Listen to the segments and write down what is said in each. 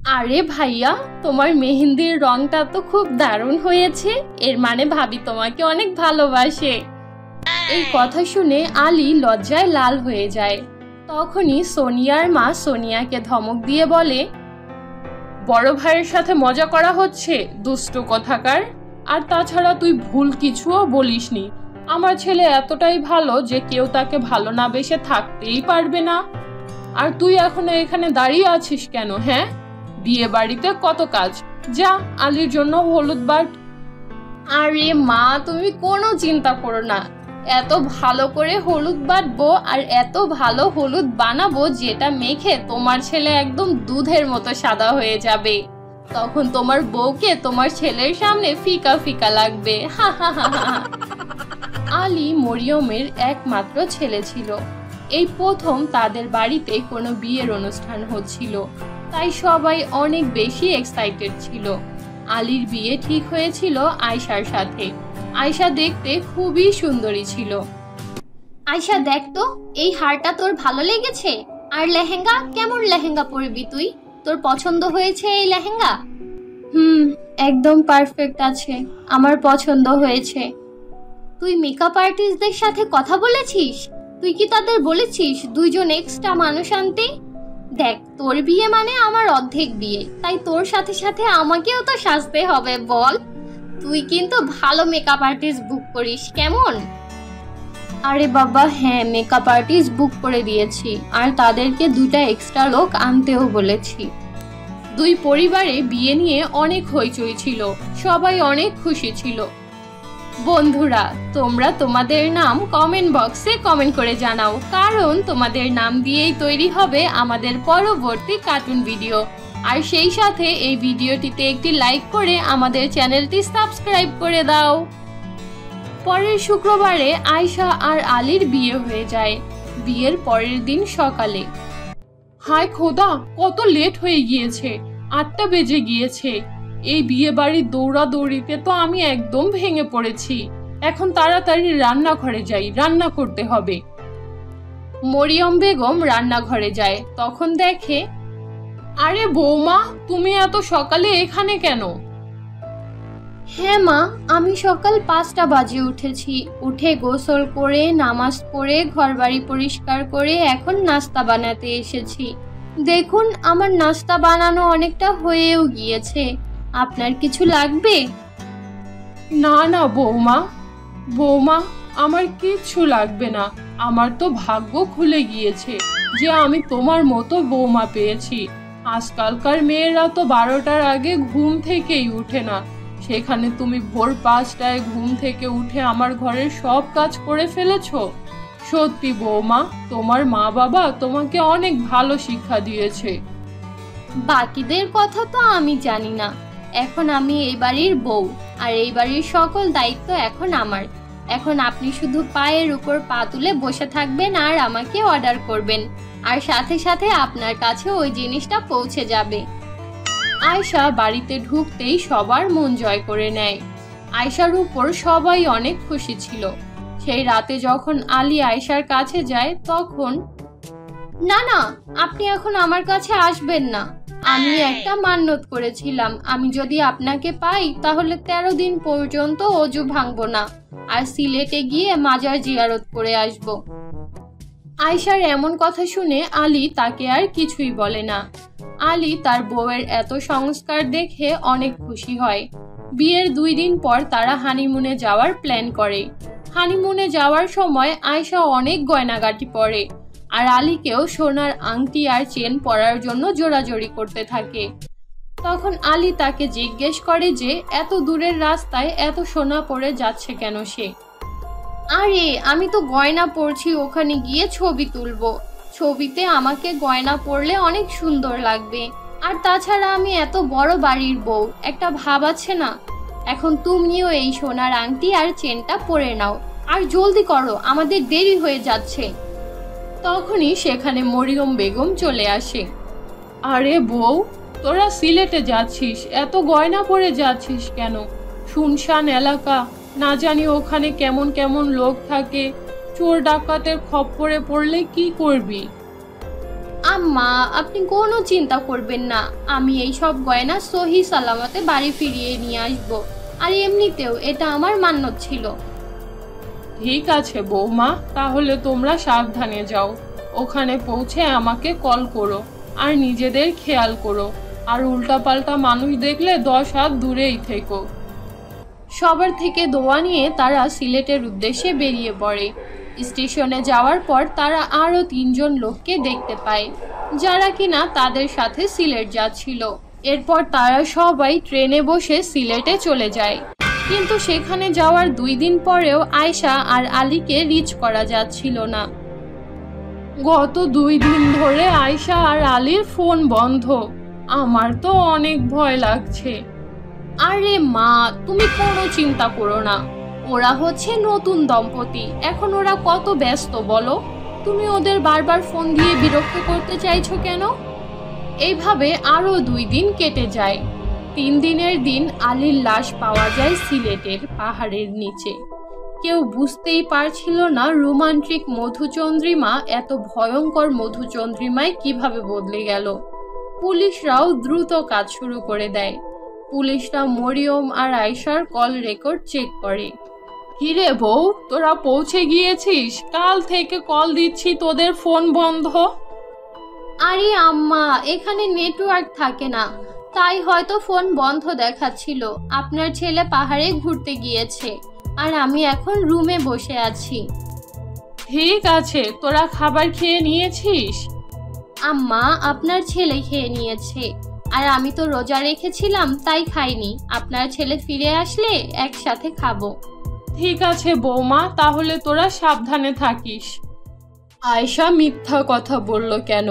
আরে ভাইয়া, তোমার মেহেন্দির রংটা তো খুব দারুণ হয়েছে। এর মানে ভাবি তোমাকে অনেক ভালোবাসে। এই কথা শুনে আলী লজ্জায় লাল হয়ে যায়। তখনই সোনিয়ার মা সোনিয়াকে ধমক দিয়ে বলে, বড় ভাইয়ের সাথে মজা করা হচ্ছে, দুষ্ট কোথাকার। আর তাছাড়া তুই ভুল কিছুও বলিসনি। আমার ছেলে এতটাই ভালো যে কেউ তাকে ভালো না বেসে থাকতেই পারবে না। আর তুই এখনো এখানে দাঁড়িয়ে আছিস কেন? হ্যাঁ, বিয়ে বাড়িতে কত কাজ। যা আলীর জন্য হলুদ বাট। আরে মা, তুমি কোনো চিন্তা করো না। এত ভালো করে হলুদ বাটবো আর এত ভালো হলুদ বানাবো যেটা মেখে তোমার ছেলে একদম দুধের মতো সাদা হয়ে যাবে। তখন তোমার বউকে তোমার ছেলের সামনে ফিকা ফিকা লাগবে। হা হা হা হা। আলী মরিয়মের একমাত্র ছেলে ছিল। এই প্রথম তাদের বাড়িতে কোনো বিয়ের অনুষ্ঠান হচ্ছিল, তাই সবাই অনেক বেশি এক্সাইটেড ছিল। আলীর বিয়ে ঠিক হয়েছিল আয়শার সাথে। আয়শা দেখতে খুবই সুন্দরী ছিল। আয়শা, দেখ তো, এই হারটা তোর ভালো লেগেছে? আর লেহেঙ্গা, কেমন লেহেঙ্গা পরবি তুই? তোর পছন্দ হয়েছে এই লেহেঙ্গা? একদম পারফেক্ট আছে, আমার পছন্দ হয়েছে। তুই মেকআপ আর্টিস্টদের সাথে কথা বলেছিস? তুই কি তাদের বলেছিস দুইজন এক্সট্রা মানুষ আনতে? দেখ, তোর বিয়ে মানে আমার অর্ধেক বিয়ে, তাই তোর সাথে সাথে আমাকেও তো সাজতে হবে। বল, তুই কিন্তু ভালো মেকআপ আর্টিস্ট বুক করিস, কেমন? আরে বাবা হ্যাঁ, মেকআপ আর্টিস্ট বুক করে দিয়েছি, আর তাদেরকে 2টা এক্সট্রা লোক আনতেও বলেছি। দুই পরিবারে বিয়ে নিয়ে অনেক হইচই ছিল, সবাই অনেক খুশি ছিল। বন্ধুরা, তোমরা তোমাদের নাম কমেন্ট বক্সে কমেন্ট করে জানাও, কারণ তোমাদের নাম দিয়েই তৈরি হবে আমাদের পরবর্তী কার্টুন ভিডিও। আর সেই সাথে এই ভিডিওটিতে একটি লাইক করে আমাদের চ্যানেলটি সাবস্ক্রাইব করে দাও। পরের শুক্রবারে আয়শা আর আলীর বিয়ে হয়ে যায়। বিয়ের পরের দিন সকালে, হায় খোদা, কত লেট হয়ে গিয়েছে, 8টা বেজে গিয়েছে। এই বিয়ে বাড়ির দৌড়াদৌড়িতে তো আমি একদম ভেঙে পড়েছি। এখন তাড়াতাড়ি রান্নাঘরে যাই, রান্না করতে হবে। মরিয়ম বেগম রান্নাঘরে যায়, তখন দেখে, আরে বৌমা, তুমি এত সকালে এখানে কেন? হ্যাঁ মা, আমি সকাল 5টা বাজে উঠেছি। উঠে গোসল করে নামাজ পড়ে ঘরবাড়ি পরিষ্কার করে এখন নাস্তা বানাতে এসেছি। দেখুন, আমার নাস্তা বানানো অনেকটা হয়েও গিয়েছে। আপনার কিছু লাগবে? না না বৌমা, বৌমা আমার কিচ্ছু লাগবে না। আমার তো ভাগ্য খুলে গিয়েছে যে আমি তোমার মতো বৌমা পেয়েছি। আজকালকার মেয়েরা তো 12টার আগে ঘুম থেকেই উঠে না, সেখানে তুমি ভোর 5টায় ঘুম থেকে উঠে আমার ঘরের সব কাজ করে ফেলেছো। সত্যি বৌমা, তোমার মা বাবা তোমাকে অনেক ভালো শিক্ষা দিয়েছে। বাকিদের কথা তো আমি জানি না। এখন আমি এই বাড়ির বউ, আর এই বাড়ির সকল দায়িত্ব এখন আমার। এখন আপনি শুধু পায়ের উপর পা তুলে বসে থাকবেন আর আমাকে অর্ডার করবেন, আর সাথে সাথে আপনার কাছে ওই জিনিসটা পৌঁছে যাবে। আয়শা বাড়িতে ঢুকতেই সবার মন জয় করে নেয়। আয়শার উপর সবাই অনেক খুশি ছিল। সেই রাতে যখন আলী আয়শার কাছে যায় তখন, না না, আপনি এখন আমার কাছে আসবেন না। আমি একটা মান্যত করেছিলাম, আমি যদি আপনাকে পাই তাহলে 13 দিন পর্যন্ত অজু ভাঙবো না, আর সিলেটে গিয়ে মাজার জিয়ারত করে আসব। আয়শার এমন কথা শুনে আলী তাকে আর কিছুই বলে না। আলী তার বউয়ের এত সংস্কার দেখে অনেক খুশি হয়। বিয়ের 2 দিন পর তারা হানিমুনে যাওয়ার প্ল্যান করে। হানিমুনে যাওয়ার সময় আয়শা অনেক গয়নাগাটি পরে, আর আলীকেও সোনার আংটি আর চেন পরার জন্য জোরাজোরি করতে থাকে। তখন আলী তাকে জিজ্ঞেস করে যে এত দূরের রাস্তায় এত সোনা পরে যাচ্ছে কেন সে। আরে আমি তো গয়না পরছি ওখানে গিয়ে ছবি তুলবো। ছবিতে আমাকে গয়না পরলে অনেক সুন্দর লাগবে। আর তাছাড়া আমি এত বড় বাড়ির বউ, একটা ভাব আছে না। এখন তুমিও এই সোনার আংটি আর চেনটা পরে নাও, আর জলদি করো, আমাদের দেরি হয়ে যাচ্ছে। তখনই সেখানে মরিয়ম বেগম চলে আসে। আরে বউ, তোরা সিলেটে যাচ্ছিস, এত গয়না পরে যাচ্ছিস কেন? শুনশান এলাকা, না জানি ওখানে কেমন কেমন লোক থাকে, চোর ডাকাতের খপ্পরে পড়লে কি করবি? আম্মা, আপনি কোনো চিন্তা করবেন না, আমি এই সব গয়না সহি সালামতে বাড়ি ফিরিয়ে নিয়ে আসব। আর এমনিতেও এটা আমার মান্যত ছিল। ঠিক আছে বৌমা, তাহলে তোমরা সাবধানে যাও। ওখানে পৌঁছে আমাকে কল করো, আর নিজেদের খেয়াল করো। আর উল্টাপাল্টা মানুষ দেখলে 10 হাত দূরেই থেকো। সবার থেকে দোয়া নিয়ে তারা সিলেটের উদ্দেশ্যে বেরিয়ে পড়ে। স্টেশনে যাওয়ার পর তারা আরও 3 জন লোককে দেখতে পায়, যারা কিনা তাদের সাথে সিলেট যাচ্ছিল। এরপর তারা সবাই ট্রেনে বসে সিলেটে চলে যায়। কিন্তু সেখানে যাওয়ার 2 দিন পরেও আয়শা আর আলীকে রিচ করা যাচ্ছিল না। গত 2 দিন ধরে আয়শা আর আলীর ফোন বন্ধ। আমার তো অনেক ভয় লাগছে। আরে মা, তুমি কোনো চিন্তা করো না, ওরা হচ্ছে নতুন দম্পতি, এখন ওরা কত ব্যস্ত বলো। তুমি ওদের বারবার ফোন দিয়ে বিরক্ত করতে চাইছো কেন? এইভাবে আরো 2 দিন কেটে যায়। 3 দিনের দিন আলীর লাশ পাওয়া যায় সিলেটের পাহাড়ের নিচে। কেউ বুঝতেই পারছিল না রোমান্টিক মধুচন্দ্রিমা এত ভয়ঙ্কর মধুচন্দ্রিমায় কিভাবে বদলে গেল। পুলিশরাও দ্রুত কাজ শুরু করে দেয়। পুলিশরা মরিয়ম আর আয়শার কল রেকর্ড চেক করে। কিরে বউ, তোরা পৌঁছে গিয়েছিস? কাল থেকে কল দিচ্ছি, তোদের ফোন বন্ধ। আরে আম্মা, এখানে নেটওয়ার্ক থাকে না, তাই হয়তো ফোন বন্ধ দেখাচ্ছিল। আপনার ছেলে পাহাড়ে ঘুরতে গিয়েছে, আর আমি এখন রুমে বসে আছি। ঠিক আছে, তোরা খাবার খেয়ে নিয়েছিস? আম্মা, আপনার ছেলে খেয়ে নিয়েছে, আর আমি তো রোজা রেখেছিলাম তাই খাইনি। আপনার ছেলে ফিরে আসলে একসাথে খাবো। ঠিক আছে বৌমা, তাহলে তোরা সাবধানে থাকিস। আয়শা মিথ্যা কথা বলল কেন?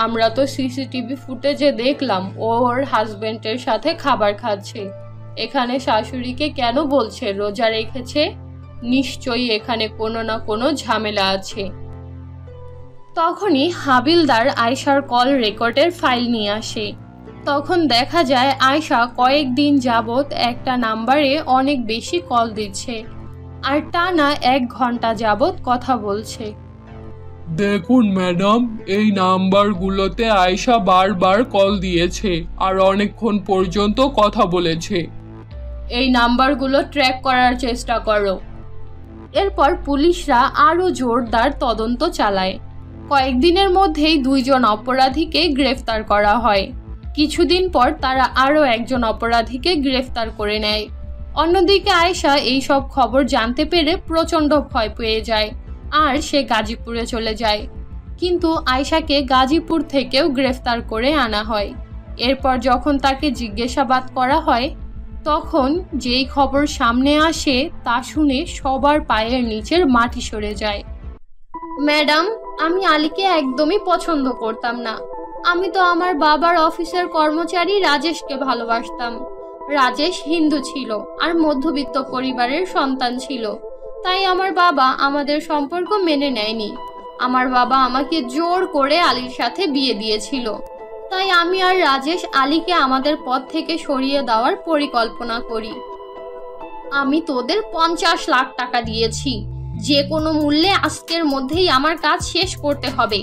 আমরা তো সিসিটিভি ফুটেজে দেখলাম ও ওর হাজবেন্ডের সাথে খাবার খাচ্ছে। এখানে শাশুড়িকে কেন বলছে রোজা রেখেছে? নিশ্চয়ই এখানে কোনো না কোনো ঝামেলা আছে। তখনই হাবিলদার আয়শার কল রেকর্ডের ফাইল নিয়ে আসে। তখন দেখা যায় আয়শা কয়েকদিন যাবৎ একটা নাম্বারে অনেক বেশি কল দিচ্ছে, আর টানা 1 ঘন্টা যাবৎ কথা বলছে। দেখুন ম্যাডাম, এই নাম্বারগুলোতে আয়শা বারবার কল দিয়েছে আর অনেকক্ষণ পর্যন্ত কথা বলেছে। এই নাম্বারগুলো ট্র্যাক করার চেষ্টা করো। এরপর পুলিশরা আরও জোরদার তদন্ত চালায়। কয়েকদিনের মধ্যেই 2 জন অপরাধীকে গ্রেফতার করা হয়। কিছুদিন পর তারা আরও 1 জন অপরাধীকে গ্রেফতার করে নেয়। অন্যদিকে আয়শা এই সব খবর জানতে পেরে প্রচণ্ড ভয় পেয়ে যায়, আর সে গাজীপুরে চলে যায়। কিন্তু আয়শাকে গাজীপুর থেকেও গ্রেফতার করে আনা হয়। এরপর যখন তাকে জিজ্ঞাসাবাদ করা হয়, তখন যেই খবর সামনে আসে তা শুনে সবার পায়ের নিচের মাটি সরে যায়। ম্যাডাম, আমি আলীকে একদমই পছন্দ করতাম না। আমি তো আমার বাবার অফিসের কর্মচারী রাজেশকে ভালোবাসতাম। রাজেশ হিন্দু ছিল আর মধ্যবিত্ত পরিবারের সন্তান ছিল, তাই আমার বাবা আমাদের সম্পর্ক মেনে নেয়নি। আমার বাবা আমাকে জোর করে আলীর সাথে বিয়ে দিয়েছিল। তাই আমি আর রাজেশ আলীকে আমাদের পথ থেকে সরিয়ে দেওয়ার পরিকল্পনা করি। আমি তোদের 50 লাখ টাকা দিয়েছি, যে কোনো মূল্যে আজকের মধ্যেই আমার কাজ শেষ করতে হবে।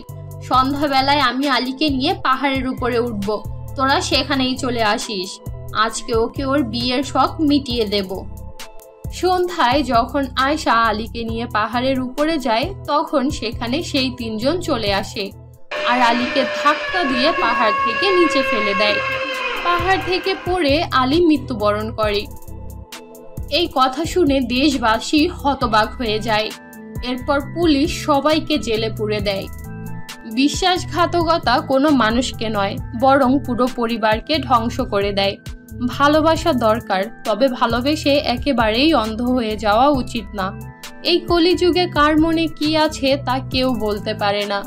সন্ধ্যাবেলায় আমি আলীকে নিয়ে পাহাড়ের উপরে উঠব, তোরা সেখানেই চলে আসিস। আজকে ওকে ওর বিয়ের শখ মিটিয়ে দেব। সন্ধ্যায় যখন আয়শা আলীকে নিয়ে পাহাড়ের উপরে যায়, তখন সেখানে সেই 3 জন চলে আসে আর আলীকে ধাক্কা দিয়ে পাহাড় থেকে নিচে ফেলে দেয়। পাহাড় থেকে পড়ে আলী মৃত্যুবরণ করে। এই কথা শুনে দেশবাসী হতবাক হয়ে যায়। এরপর পুলিশ সবাইকে জেলে পুরে দেয়। বিশ্বাসঘাতকতা কোনো মানুষকে নয়, বরং পুরো পরিবারকে ধ্বংস করে দেয়। ভালোবাসা দরকার, তবে ভালোবেসে একেবারেই অন্ধ হয়ে যাওয়া উচিত না। এই কলিযুগে কার মনে কি আছে তা কেউ বলতে পারে না।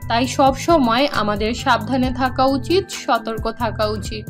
তাই সব সময় আমাদের সাবধানে থাকা উচিত, সতর্ক থাকা উচিত।